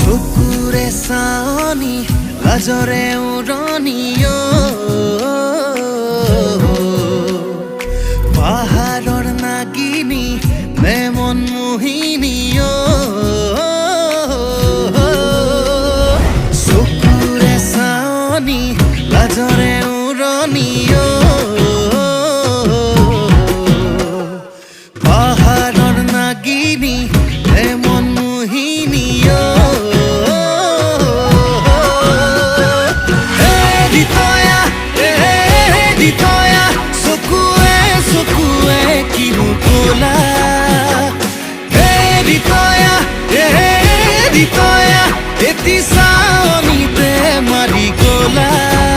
চকুৰে চাৱনি লাজৰে উৰণিয় পাহাৰৰ নাগিনী নে মন মোহিনীয় চকুৰে চাৱনি লাজৰে উৰণিয় পাহাৰৰ নাগিনী নে মন মোহিনীয় Eti saoni te marikola